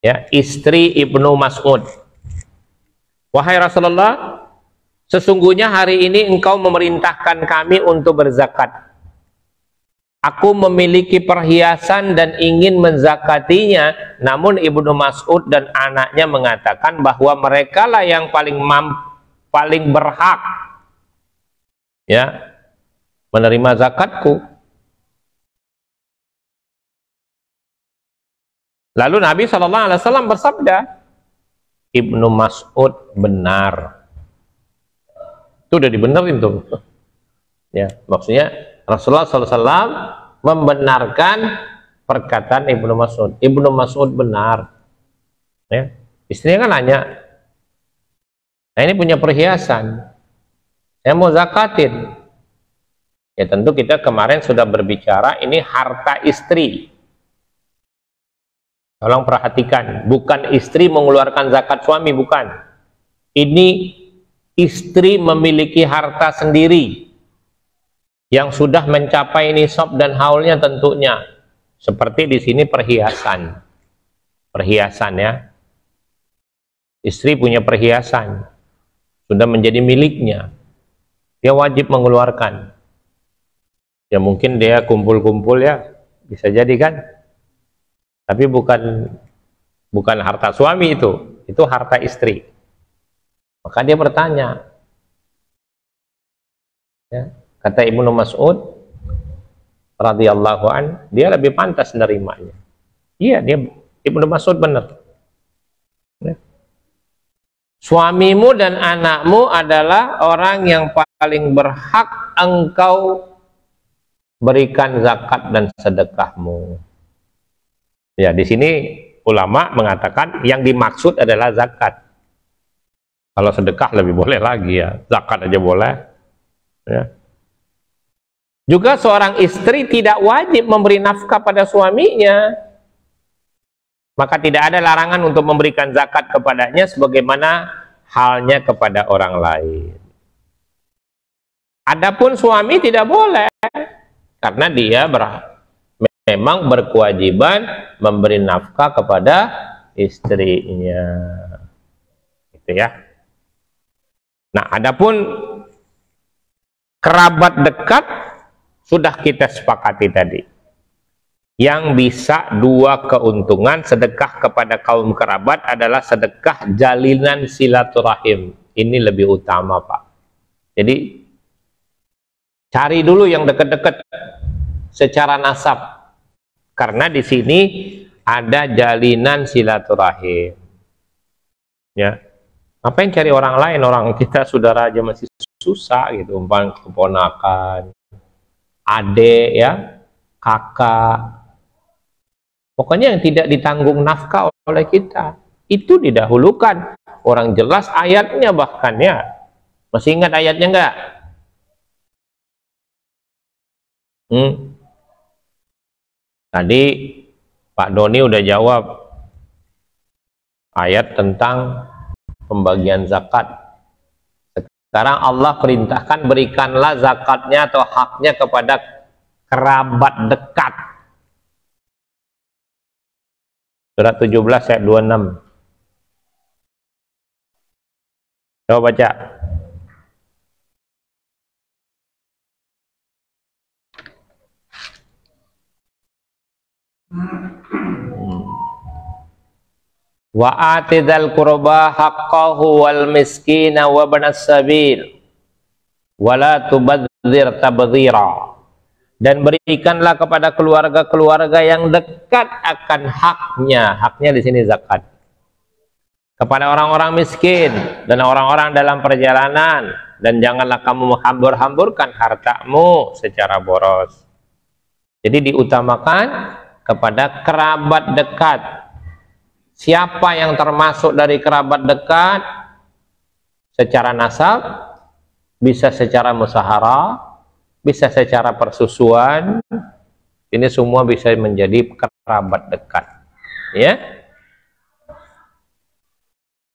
ya, istri Ibnu Mas'ud, wahai Rasulullah, sesungguhnya hari ini engkau memerintahkan kami untuk berzakat. Aku memiliki perhiasan dan ingin menzakatinya, namun Ibnu Mas'ud dan anaknya mengatakan bahwa mereka lah yang paling berhak, ya, menerima zakatku. Lalu Nabi SAW bersabda, Ibnu Mas'ud benar. Itu udah dibenerin tuh, ya, maksudnya Rasulullah SAW membenarkan perkataan Ibnu Mas'ud. Ibnu Mas'ud benar, ya. Istrinya kan nanya, nah ini punya perhiasan, saya mau zakatin. Ya tentu kita kemarin sudah berbicara, ini harta istri. Tolong perhatikan, bukan istri mengeluarkan zakat suami, bukan. Ini istri memiliki harta sendiri yang sudah mencapai nisab dan haulnya tentunya. Seperti di sini perhiasan. Perhiasan, ya. Istri punya perhiasan, sudah menjadi miliknya. Dia wajib mengeluarkan. Ya mungkin dia kumpul-kumpul, ya, bisa jadi kan. Tapi bukan harta suami itu harta istri. Maka dia bertanya, ya, kata Ibnu Mas'ud radhiyallahu an, dia lebih pantas menerimanya. Iya, dia Ibnu Mas'ud benar. Ya. Suamimu dan anakmu adalah orang yang paling berhak engkau berikan zakat dan sedekahmu. Ya, di sini ulama mengatakan yang dimaksud adalah zakat. Kalau sedekah lebih boleh lagi, ya. Zakat aja boleh. Ya. Juga seorang istri tidak wajib memberi nafkah pada suaminya. Maka tidak ada larangan untuk memberikan zakat kepadanya sebagaimana halnya kepada orang lain. Adapun suami tidak boleh, karena dia memang berkewajiban memberi nafkah kepada istrinya. Gitu, ya. Nah, adapun kerabat dekat sudah kita sepakati tadi. Yang bisa dua keuntungan sedekah kepada kaum kerabat adalah sedekah jalinan silaturahim. Ini lebih utama, Pak. Jadi cari dulu yang dekat-dekat secara nasab, karena di sini ada jalinan silaturahim. Ya. Ngapain cari orang lain, orang kita saudara aja masih susah gitu, umpamanya keponakan, adik ya, kakak, pokoknya yang tidak ditanggung nafkah oleh kita itu didahulukan. Orang jelas ayatnya, bahkan ya, masih ingat ayatnya enggak? Tadi Pak Doni udah jawab ayat tentang pembagian zakat. Sekarang Allah perintahkan berikanlah zakatnya atau haknya kepada kerabat dekat. Surat 17 ayat 26. Coba baca. Wa atidal qurba haqqahu wal miskina wa banas sabil wala tubadzir tabdzira, dan berikanlah kepada keluarga-keluarga yang dekat akan haknya. Haknya di sini zakat, kepada orang-orang miskin dan orang-orang dalam perjalanan, dan janganlah kamu menghambur-hamburkan hartamu secara boros. Jadi diutamakan kepada kerabat dekat. Siapa yang termasuk dari kerabat dekat? Secara nasab, bisa secara musyawarah, bisa secara persusuan. Ini semua bisa menjadi kerabat dekat. Ya.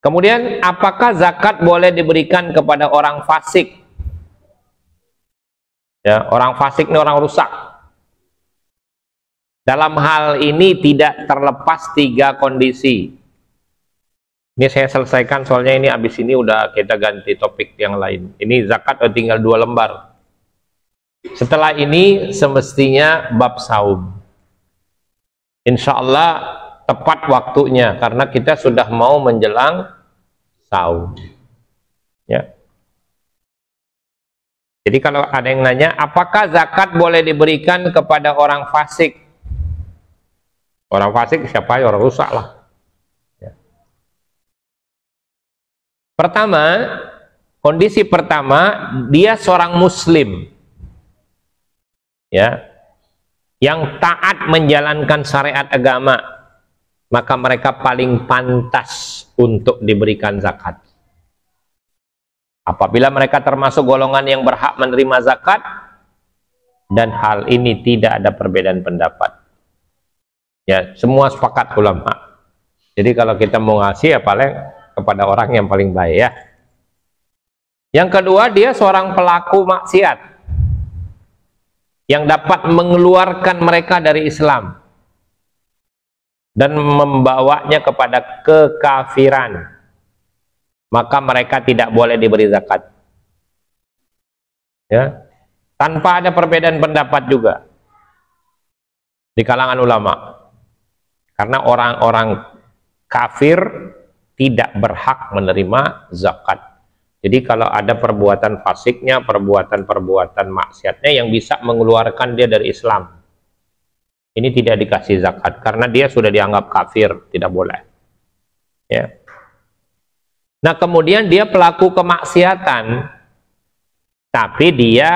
Kemudian, apakah zakat boleh diberikan kepada orang fasik? Ya, orang fasik ini orang rusak. Dalam hal ini tidak terlepas 3 kondisi. Ini saya selesaikan soalnya ini habis ini udah kita ganti topik yang lain. Ini zakat tinggal 2 lembar. Setelah ini semestinya bab saum. Insya Allah tepat waktunya karena kita sudah mau menjelang saum. Ya. Jadi kalau ada yang nanya, apakah zakat boleh diberikan kepada orang fasik? Orang fasik siapa ya? Orang rusak lah. Ya. Pertama, kondisi pertama, dia seorang muslim, ya, yang taat menjalankan syariat agama, maka mereka paling pantas untuk diberikan zakat. Apabila mereka termasuk golongan yang berhak menerima zakat, dan hal ini tidak ada perbedaan pendapat. Ya, semua sepakat ulama. Jadi kalau kita mau ngasih ya paling kepada orang yang paling baik ya. Yang kedua, dia seorang pelaku maksiat yang dapat mengeluarkan mereka dari Islam dan membawanya kepada kekafiran, maka mereka tidak boleh diberi zakat. Ya, tanpa ada perbedaan pendapat juga di kalangan ulama. Karena orang-orang kafir tidak berhak menerima zakat. Jadi kalau ada perbuatan fasiknya, perbuatan maksiatnya yang bisa mengeluarkan dia dari Islam, ini tidak dikasih zakat karena dia sudah dianggap kafir, tidak boleh. Ya. Nah, kemudian dia pelaku kemaksiatan, tapi dia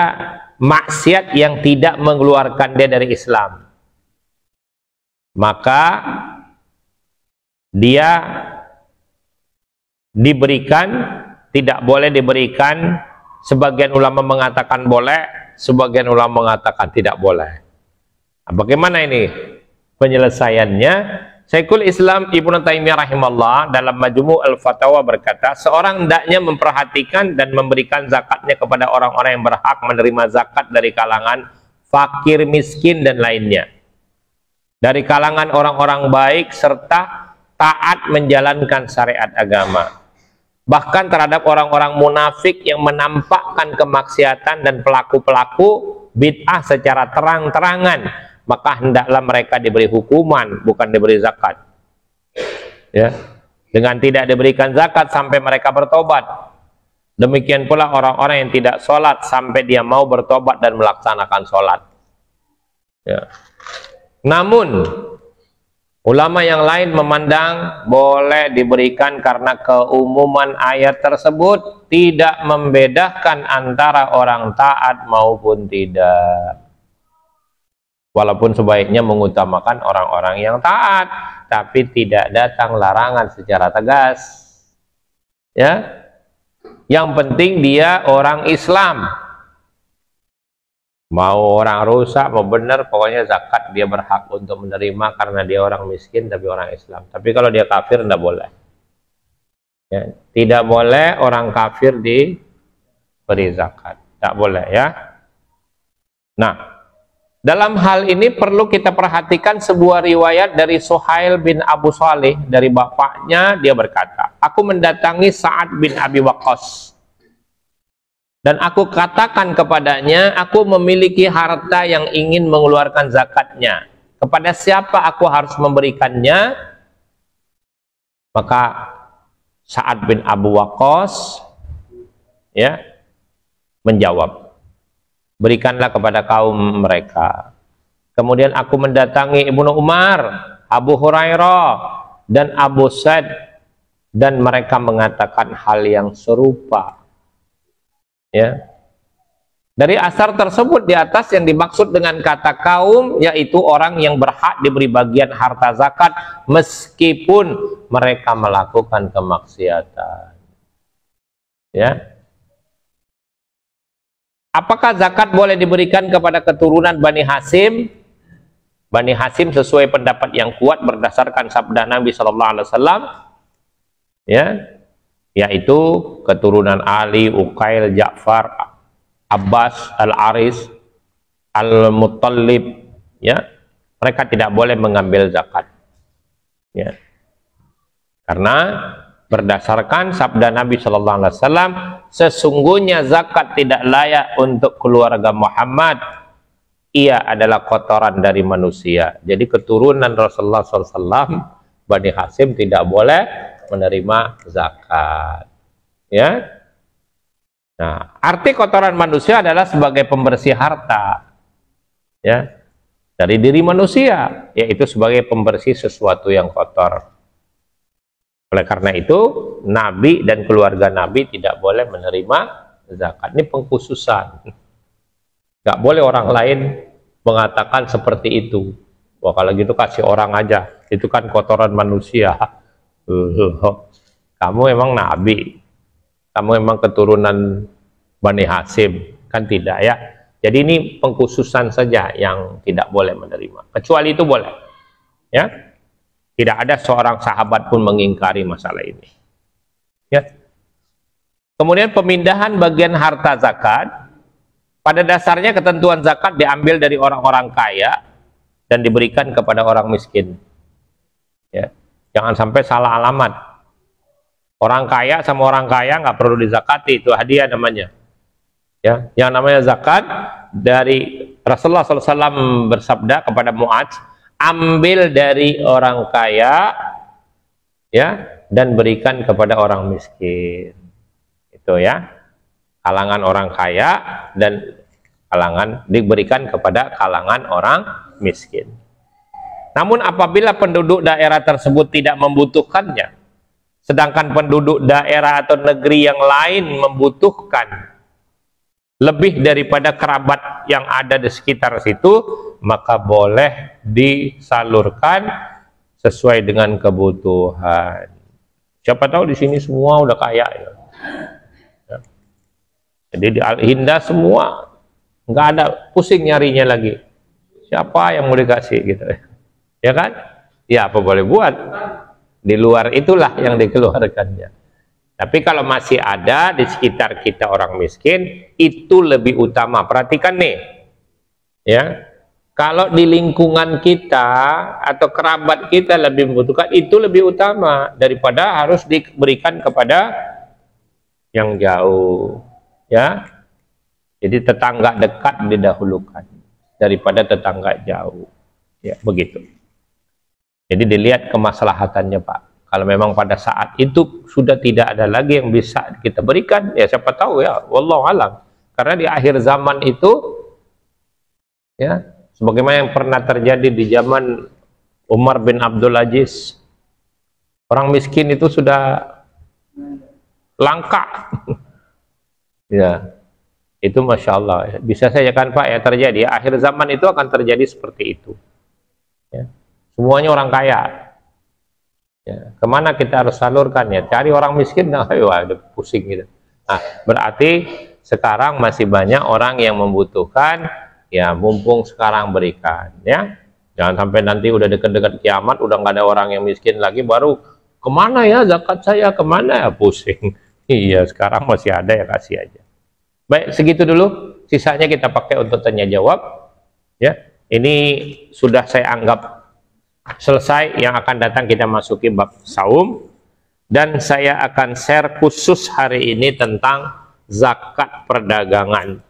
maksiat yang tidak mengeluarkan dia dari Islam, maka dia diberikan, tidak boleh diberikan. Sebagian ulama mengatakan boleh, sebagian ulama mengatakan tidak boleh. Nah, bagaimana ini penyelesaiannya? Syekhul Islam Ibnu Taimiyah rahimahullah dalam Majmu' al-Fatawa berkata, seorang hendaknya memperhatikan dan memberikan zakatnya kepada orang-orang yang berhak menerima zakat dari kalangan fakir, miskin dan lainnya, dari kalangan orang-orang baik serta taat menjalankan syariat agama. Bahkan terhadap orang-orang munafik yang menampakkan kemaksiatan dan pelaku-pelaku bid'ah secara terang-terangan, maka hendaklah mereka diberi hukuman, bukan diberi zakat. Ya, dengan tidak diberikan zakat sampai mereka bertobat. Demikian pula orang-orang yang tidak sholat sampai dia mau bertobat dan melaksanakan sholat. Ya. Namun Ulama yang lain memandang boleh diberikan karena keumuman ayat tersebut tidak membedakan antara orang taat maupun tidak. Walaupun sebaiknya mengutamakan orang-orang yang taat, tapi tidak datang larangan secara tegas. Ya, yang penting dia orang Islam. Mau orang rusak, mau benar, pokoknya zakat dia berhak untuk menerima karena dia orang miskin tapi orang Islam. Tapi kalau dia kafir tidak boleh. Ya, tidak boleh orang kafir diberi zakat, tidak boleh ya. Nah, dalam hal ini perlu kita perhatikan sebuah riwayat dari Suhail bin Abu Salih, dari bapaknya. Dia berkata, aku mendatangi Sa'ad bin Abi Waqqas dan aku katakan kepadanya, aku memiliki harta yang ingin mengeluarkan zakatnya. Kepada siapa aku harus memberikannya? Maka Sa'ad bin Abu Waqqas ya menjawab, berikanlah kepada kaum mereka. Kemudian aku mendatangi Ibnu Umar, Abu Hurairah, dan Abu Sa'id, dan mereka mengatakan hal yang serupa. Ya, dari asar tersebut di atas yang dimaksud dengan kata kaum yaitu orang yang berhak diberi bagian harta zakat meskipun mereka melakukan kemaksiatan. Ya, apakah zakat boleh diberikan kepada keturunan Bani Hasyim? Bani Hasyim sesuai pendapat yang kuat berdasarkan sabda Nabi Shallallahu Alaihi Wasallam, ya, yaitu keturunan Ali, Uqail, Ja'far, Abbas, Al-Aris, Al-Muttalib, ya, mereka tidak boleh mengambil zakat, ya, karena berdasarkan sabda Nabi Shallallahu Alaihi Wasallam, sesungguhnya zakat tidak layak untuk keluarga Muhammad, ia adalah kotoran dari manusia. Jadi keturunan Rasulullah SAW, Bani Hasyim tidak boleh menerima zakat. Ya. Nah, arti kotoran manusia adalah sebagai pembersih harta, ya, dari diri manusia, yaitu sebagai pembersih sesuatu yang kotor. Oleh karena itu, Nabi dan keluarga Nabi tidak boleh menerima zakat. Ini pengkhususan. Gak boleh orang lain mengatakan seperti itu. Wah, kalau gitu kasih orang aja, itu kan kotoran manusia. Kamu emang Nabi, kamu emang keturunan Bani Hasyim, kan tidak ya. Jadi ini pengkhususan saja yang tidak boleh menerima. Kecuali itu boleh, ya. Tidak ada seorang sahabat pun mengingkari masalah ini, ya. Kemudian pemindahan bagian harta zakat, pada dasarnya ketentuan zakat diambil dari orang-orang kaya dan diberikan kepada orang miskin, ya. Jangan sampai salah alamat. Orang kaya sama orang kaya nggak perlu dizakati, itu hadiah namanya. Ya, yang namanya zakat dari Rasulullah SAW bersabda kepada Mu'adz, ambil dari orang kaya, ya, dan berikan kepada orang miskin. Itu ya, kalangan orang kaya dan kalangan diberikan kepada kalangan orang miskin. Namun apabila penduduk daerah tersebut tidak membutuhkannya, sedangkan penduduk daerah atau negeri yang lain membutuhkan lebih daripada kerabat yang ada di sekitar situ, maka boleh disalurkan sesuai dengan kebutuhan. Siapa tahu di sini semua udah kaya, ya. Jadi di Al-Hinda semua nggak ada pusing nyarinya lagi. Siapa yang mau dikasih gitu, ya kan? Ya apa boleh buat. Di luar itulah yang dikeluarkannya. Tapi kalau masih ada di sekitar kita orang miskin, itu lebih utama. Perhatikan nih, ya. Kalau di lingkungan kita atau kerabat kita lebih membutuhkan, itu lebih utama daripada harus diberikan kepada yang jauh, ya. Jadi tetangga dekat didahulukan daripada tetangga jauh, ya, begitu. Jadi dilihat kemaslahatannya, Pak. Kalau memang pada saat itu sudah tidak ada lagi yang bisa kita berikan, ya siapa tahu ya, wallahu alam. Karena di akhir zaman itu, ya, sebagaimana yang pernah terjadi di zaman Umar bin Abdul Aziz. Orang miskin itu sudah langka. Ya, itu Masya Allah. Bisa saja kan Pak ya terjadi. Akhir zaman itu akan terjadi seperti itu. Ya. Semuanya orang kaya. Ya. Kemana kita harus salurkan ya? Cari orang miskin, nah, ayo, ada pusing gitu. Nah, berarti sekarang masih banyak orang yang membutuhkan, ya mumpung sekarang berikan, ya. Jangan sampai nanti udah dekat-dekat kiamat, udah nggak ada orang yang miskin lagi, baru kemana ya zakat saya, kemana ya, pusing. Iya, sekarang masih ada ya, kasih aja. Baik, segitu dulu. Sisanya kita pakai untuk tanya jawab. Ya, ini sudah saya anggap selesai. Yang akan datang kita masuki bab saum. Dan saya akan share khusus hari ini tentang zakat perdagangan.